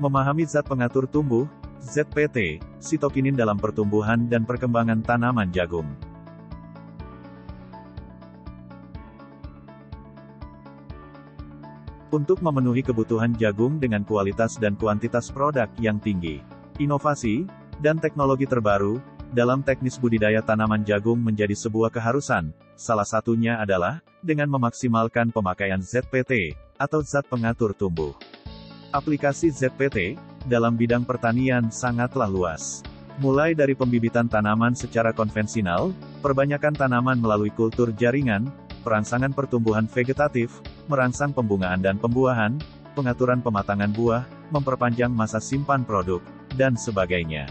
Memahami zat pengatur tumbuh, ZPT, sitokinin dalam pertumbuhan dan perkembangan tanaman jagung. Untuk memenuhi kebutuhan jagung dengan kualitas dan kuantitas produk yang tinggi, inovasi dan teknologi terbaru dalam teknis budidaya tanaman jagung menjadi sebuah keharusan. Salah satunya adalah dengan memaksimalkan pemakaian ZPT atau zat pengatur tumbuh. Aplikasi ZPT dalam bidang pertanian sangatlah luas. Mulai dari pembibitan tanaman secara konvensional, perbanyakan tanaman melalui kultur jaringan, perangsangan pertumbuhan vegetatif, merangsang pembungaan dan pembuahan, pengaturan pematangan buah, memperpanjang masa simpan produk, dan sebagainya.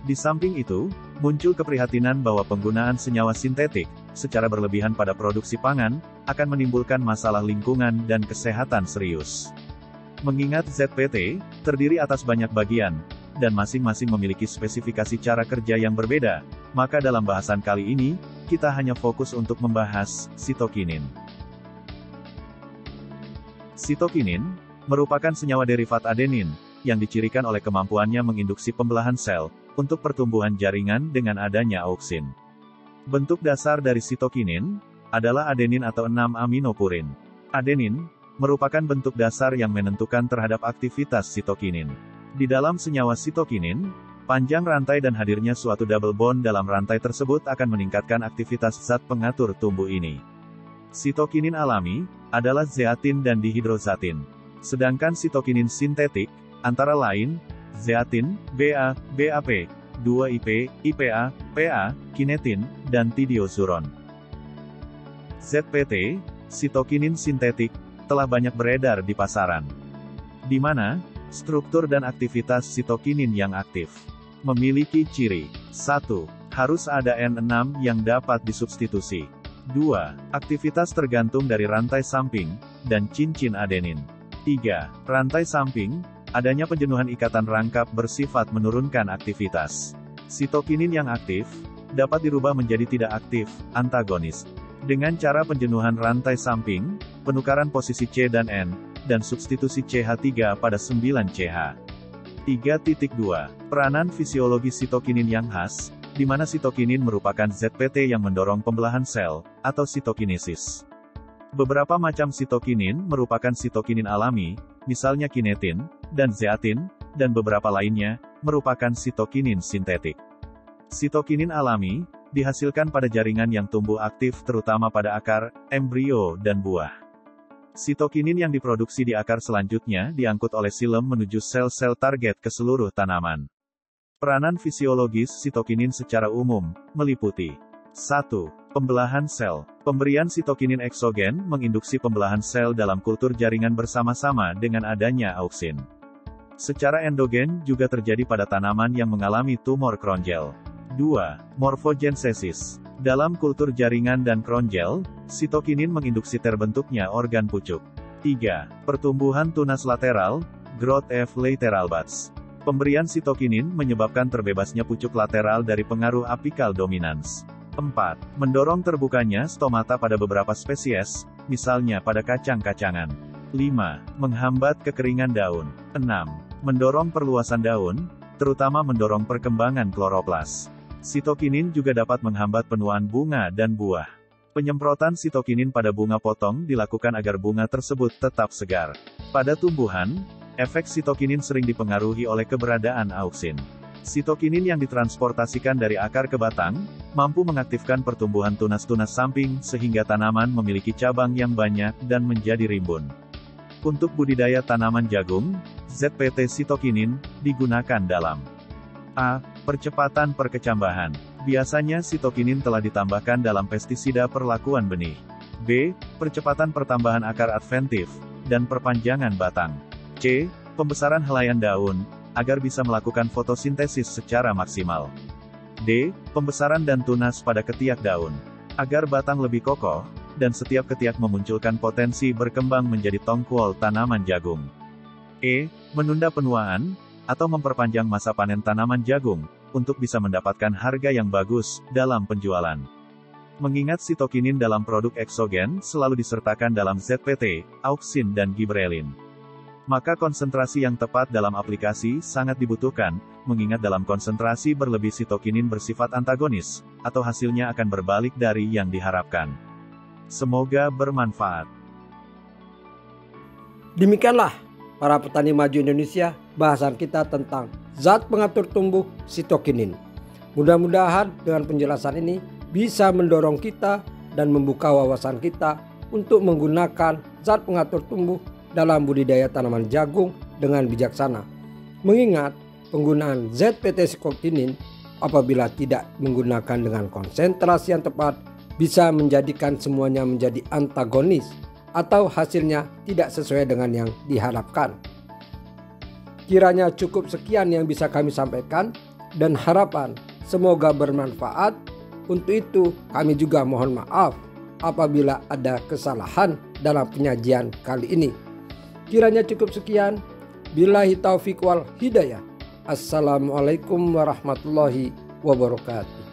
Di samping itu, muncul keprihatinan bahwa penggunaan senyawa sintetik secara berlebihan pada produksi pangan akan menimbulkan masalah lingkungan dan kesehatan serius. Mengingat ZPT terdiri atas banyak bagian, dan masing-masing memiliki spesifikasi cara kerja yang berbeda, maka dalam bahasan kali ini, kita hanya fokus untuk membahas sitokinin. Sitokinin merupakan senyawa derivat adenin, yang dicirikan oleh kemampuannya menginduksi pembelahan sel, untuk pertumbuhan jaringan dengan adanya auksin. Bentuk dasar dari sitokinin adalah adenin atau 6 aminopurin. Adenin merupakan bentuk dasar yang menentukan terhadap aktivitas sitokinin. Di dalam senyawa sitokinin, panjang rantai dan hadirnya suatu double bond dalam rantai tersebut akan meningkatkan aktivitas zat pengatur tumbuh ini. Sitokinin alami adalah zeatin dan dihidrozatin. Sedangkan sitokinin sintetik, antara lain, zeatin, BA, BAP, 2IP, IPA, PA, kinetin, dan tidiozuron. ZPT, sitokinin sintetik, telah banyak beredar di pasaran. Di mana, struktur dan aktivitas sitokinin yang aktif memiliki ciri 1. Harus ada N6 yang dapat disubstitusi. 2. Aktivitas tergantung dari rantai samping dan cincin adenin. 3. Rantai samping, adanya penjenuhan ikatan rangkap bersifat menurunkan aktivitas. Sitokinin yang aktif dapat dirubah menjadi tidak aktif, antagonis. Dengan cara penjenuhan rantai samping, penukaran posisi C dan N, dan substitusi CH3 pada 9CH. 3.2. Peranan fisiologi sitokinin yang khas, di mana sitokinin merupakan ZPT yang mendorong pembelahan sel, atau sitokinesis. Beberapa macam sitokinin merupakan sitokinin alami, misalnya kinetin, dan zeatin, dan beberapa lainnya, merupakan sitokinin sintetik. Sitokinin alami, dihasilkan pada jaringan yang tumbuh aktif terutama pada akar, embrio, dan buah. Sitokinin yang diproduksi di akar selanjutnya diangkut oleh silem menuju sel-sel target ke seluruh tanaman. Peranan fisiologis sitokinin secara umum, meliputi 1. Pembelahan sel. Pemberian sitokinin eksogen menginduksi pembelahan sel dalam kultur jaringan bersama-sama dengan adanya auksin. Secara endogen juga terjadi pada tanaman yang mengalami tumor kronjel. 2. Morfogensesis. Dalam kultur jaringan dan kronjel, sitokinin menginduksi terbentuknya organ pucuk. 3. Pertumbuhan tunas lateral, growth of lateral buds. Pemberian sitokinin menyebabkan terbebasnya pucuk lateral dari pengaruh apikal dominans. 4. Mendorong terbukanya stomata pada beberapa spesies, misalnya pada kacang-kacangan. 5. Menghambat kekeringan daun. 6. Mendorong perluasan daun, terutama mendorong perkembangan kloroplas. Sitokinin juga dapat menghambat penuaan bunga dan buah. Penyemprotan sitokinin pada bunga potong dilakukan agar bunga tersebut tetap segar. Pada tumbuhan, efek sitokinin sering dipengaruhi oleh keberadaan auksin. Sitokinin yang ditransportasikan dari akar ke batang, mampu mengaktifkan pertumbuhan tunas-tunas samping sehingga tanaman memiliki cabang yang banyak dan menjadi rimbun. Untuk budidaya tanaman jagung, ZPT sitokinin digunakan dalam A. Percepatan perkecambahan. Biasanya sitokinin telah ditambahkan dalam pestisida perlakuan benih. B. Percepatan pertambahan akar adventif, dan perpanjangan batang. C. Pembesaran helaian daun, agar bisa melakukan fotosintesis secara maksimal. D. Pembesaran dan tunas pada ketiak daun, agar batang lebih kokoh, dan setiap ketiak memunculkan potensi berkembang menjadi tongkol tanaman jagung. E. Menunda penuaan, atau memperpanjang masa panen tanaman jagung, untuk bisa mendapatkan harga yang bagus dalam penjualan. Mengingat sitokinin dalam produk eksogen selalu disertakan dalam ZPT, auksin dan gibrelin. Maka konsentrasi yang tepat dalam aplikasi sangat dibutuhkan, mengingat dalam konsentrasi berlebih sitokinin bersifat antagonis, atau hasilnya akan berbalik dari yang diharapkan. Semoga bermanfaat. Demikianlah para petani maju Indonesia, bahasan kita tentang zat pengatur tumbuh sitokinin. Mudah-mudahan dengan penjelasan ini bisa mendorong kita dan membuka wawasan kita untuk menggunakan zat pengatur tumbuh dalam budidaya tanaman jagung dengan bijaksana. Mengingat penggunaan ZPT sitokinin apabila tidak menggunakan dengan konsentrasi yang tepat bisa menjadikan semuanya menjadi antagonis atau hasilnya tidak sesuai dengan yang diharapkan. Kiranya cukup sekian yang bisa kami sampaikan dan harapan semoga bermanfaat. Untuk itu kami juga mohon maaf apabila ada kesalahan dalam penyajian kali ini. Kiranya cukup sekian. Billahi taufiq wal hidayah. Assalamualaikum warahmatullahi wabarakatuh.